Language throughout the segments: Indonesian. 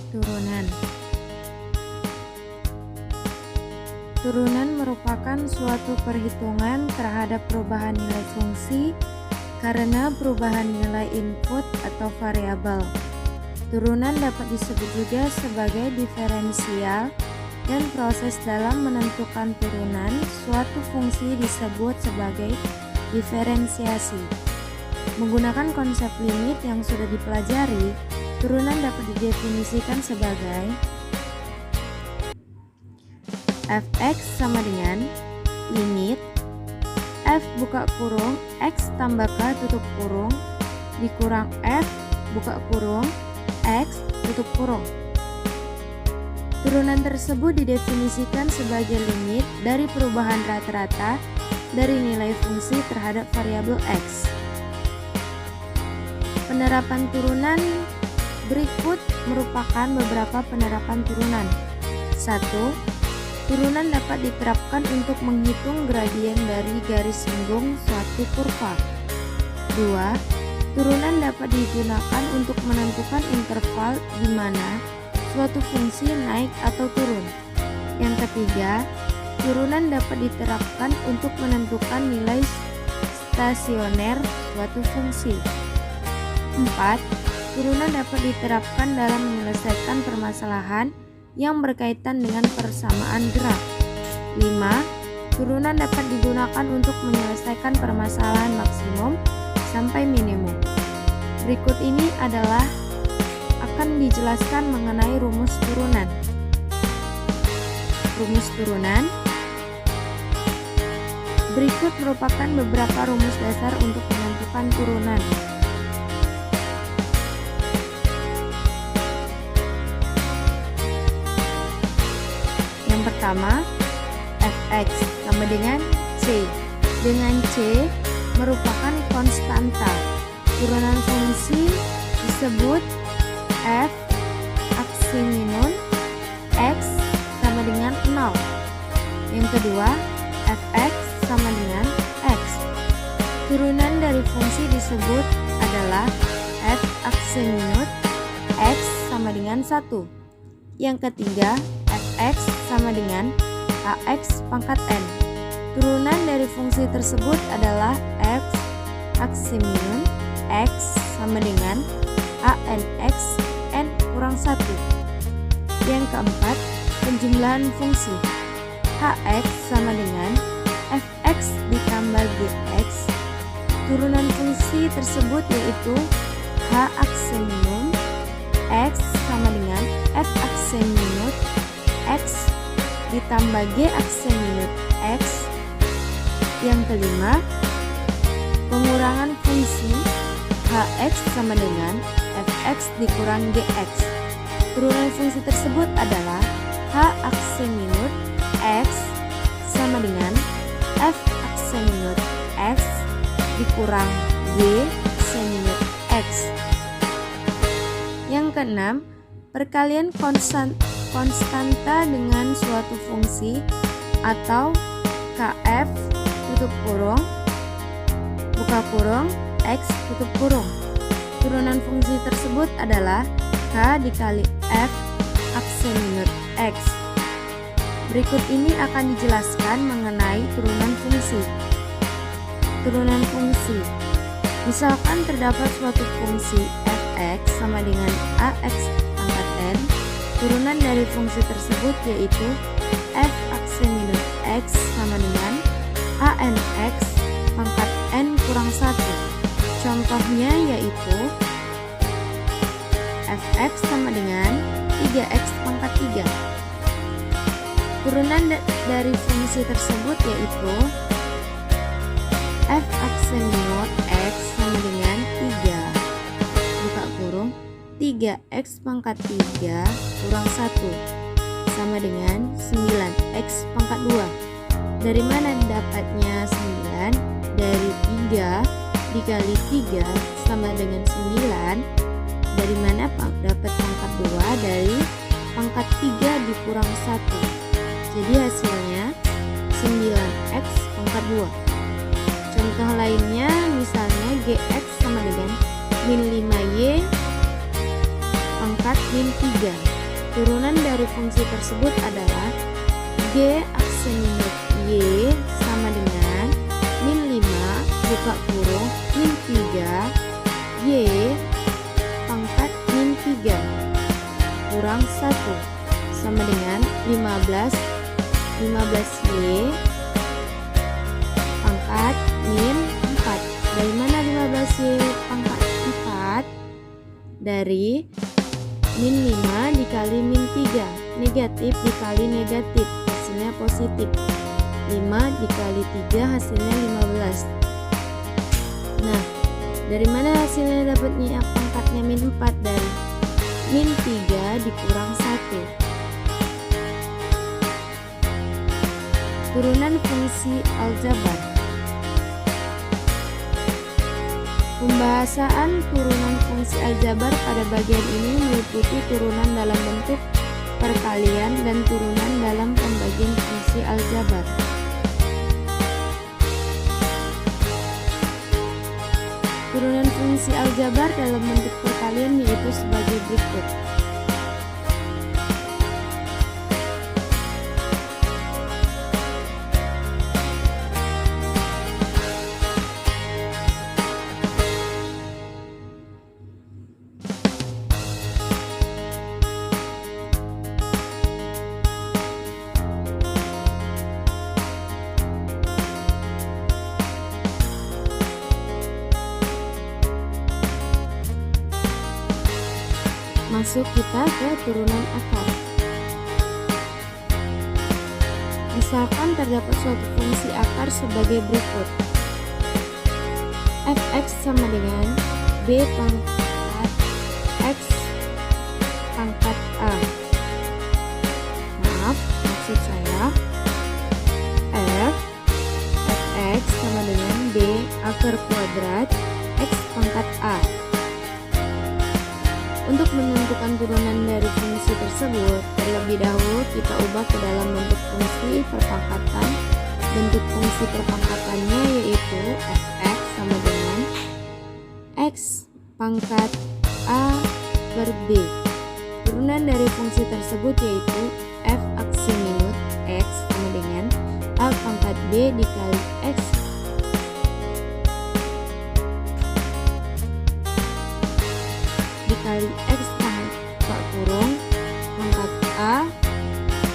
Turunan. Turunan merupakan suatu perhitungan terhadap perubahan nilai fungsi karena perubahan nilai input atau variabel. Turunan dapat disebut juga sebagai diferensial, dan proses dalam menentukan turunan suatu fungsi disebut sebagai diferensiasi. Menggunakan konsep limit yang sudah dipelajari, turunan dapat didefinisikan sebagai f(x) sama dengan limit f buka kurung x tambah k tutup kurung dikurang f buka kurung x tutup kurung. Turunan tersebut didefinisikan sebagai limit dari perubahan rata-rata dari nilai fungsi terhadap variabel x. Penerapan turunan berikut merupakan beberapa penerapan turunan. 1. Turunan dapat diterapkan untuk menghitung gradien dari garis singgung suatu kurva. 2. Turunan dapat digunakan untuk menentukan interval di mana suatu fungsi naik atau turun. Yang ketiga, turunan dapat diterapkan untuk menentukan nilai stasioner suatu fungsi. 4. Turunan dapat diterapkan dalam menyelesaikan permasalahan yang berkaitan dengan persamaan gerak. 5. Turunan dapat digunakan untuk menyelesaikan permasalahan maksimum sampai minimum. Berikut ini adalah akan dijelaskan mengenai rumus turunan. Rumus turunan. Berikut merupakan beberapa rumus dasar untuk menentukan turunan. Yang pertama, f(x) sama dengan c. Dengan c merupakan konstanta. Turunan fungsi disebut f aksiminun x sama dengan 0. Yang kedua, fx sama dengan x. Turunan dari fungsi disebut adalah f aksiminut x sama dengan 1. Yang ketiga, fx sama dengan ax pangkat n. Turunan dari fungsi tersebut adalah f aksiminun x sama dengan anx n kurang 1. Yang keempat, penjumlahan fungsi. Hx sama dengan fx ditambah gx. Turunan fungsi tersebut yaitu h aksiminum x sama dengan f aksiminut x ditambah g aksiminut x. Yang kelima, pengurangan fungsi. Hx sama dengan fx dikurang gx. Turunan fungsi tersebut adalah h aksiminut x sama dengan f aksiminut x dikurang g aksiminut x. Yang keenam, perkalian konstanta dengan suatu fungsi atau kf tutup kurung buka kurung x tutup kurung. Turunan fungsi tersebut adalah k dikali f aksiminut x. Berikut ini akan dijelaskan mengenai turunan fungsi. Turunan fungsi. Misalkan terdapat suatu fungsi fx sama dengan ax pangkat n. Turunan dari fungsi tersebut yaitu f aksiminut x sama dengan anx pangkat n kurang 1. Contohnya yaitu fx sama dengan 3x pangkat 3. Turunan dari fungsi tersebut yaitu f aksiminut x sama dengan 3 buka kurung 3x pangkat 3 kurang 1 sama dengan 9x pangkat 2. Dari mana dapatnya 9? Dari 3 dikali 3 sama dengan 9. Dari mana dapat pangkat 2? Dari pangkat 3 dikurang 1. Jadi hasilnya 9x pangkat 2. Contoh lainnya misalnya gx sama dengan min 5y pangkat min 3. turunan dari fungsi tersebut adalah G aksen minus Y sama dengan min 5 buka kurung min 3 Y pangkat min 3 kurang 1 sama dengan 15 Y pangkat min 4. Dari mana 15Y pangkat 4? Dari min 5 dikali min 3, negatif dikali negatif, hasilnya positif. 5 dikali 3 hasilnya 15. Nah, dari mana hasilnya dapatnya pangkatnya min 4? Dari min 3 dikurang 1. Turunan fungsi aljabar. Pembahasan turunan fungsi aljabar pada bagian ini meliputi turunan dalam bentuk perkalian dan turunan dalam pembagian fungsi aljabar. Turunan fungsi aljabar dalam bentuk perkalian yaitu sebagai berikut. Masuk kita ke turunan akar. Misalkan terdapat suatu fungsi akar sebagai berikut. Fx sama dengan B pangkat X pangkat A. Maaf, maksud saya Fx sama dengan B akar kuadrat X pangkat A. Untuk menentukan turunan dari fungsi tersebut, terlebih dahulu kita ubah ke dalam bentuk fungsi perpangkatan. Bentuk fungsi perpangkatannya yaitu fx sama dengan x pangkat a per b. Turunan dari fungsi tersebut yaitu f aksi minus x sama dengan a pangkat b dikali x dikali x pangkat kurung pangkat a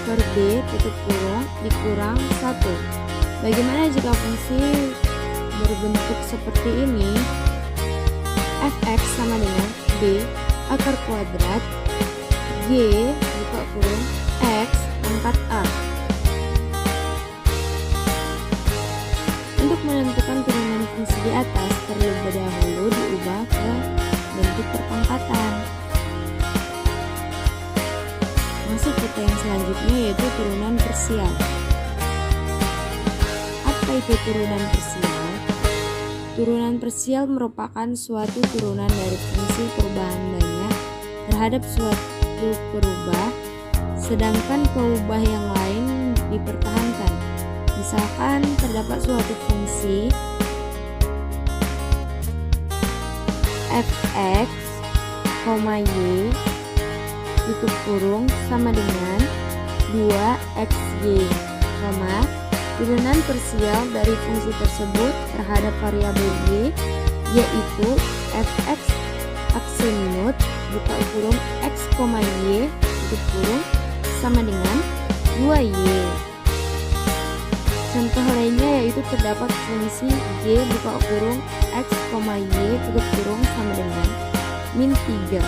per b tutup kurung dikurang 1. Bagaimana jika fungsi berbentuk seperti ini? Fx sama dengan b akar kuadrat g buka kurung x pangkat a. Untuk menentukan turunan fungsi di atas, terlebih dahulu diubah ke bentuk perpangkatan. Masuk kita yang selanjutnya yaitu turunan parsial. Apa itu turunan parsial? Turunan parsial merupakan suatu turunan dari fungsi perubahan banyak terhadap suatu perubah, sedangkan peubah yang lain dipertahankan. Misalkan terdapat suatu fungsi fx, y tutup kurung sama dengan 2xy, turunan parsial dari fungsi tersebut terhadap variabel y yaitu fx aksi minus buka kurung x, y tutup kurung sama dengan 2y. Contoh lainnya yaitu terdapat fungsi g buka kurung x, y tutup kurung sama dengan min 3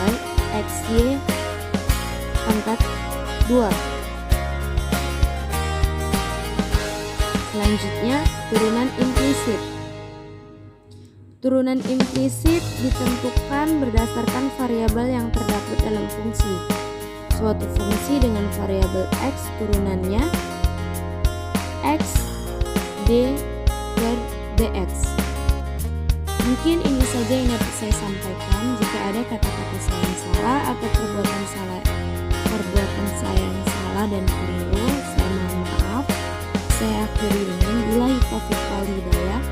xy pangkat 2. Selanjutnya, turunan implisit. Turunan implisit ditentukan berdasarkan variabel yang terdapat dalam fungsi. Suatu fungsi dengan variabel x turunannya x d per dx. Mungkin ini saja yang dapat saya sampaikan. Jika ada kata-kata saya yang salah atau perbuatan saya yang salah dan keliru, saya mohon maaf. Saya akhiri dengan billahi taufiq wal hidayah.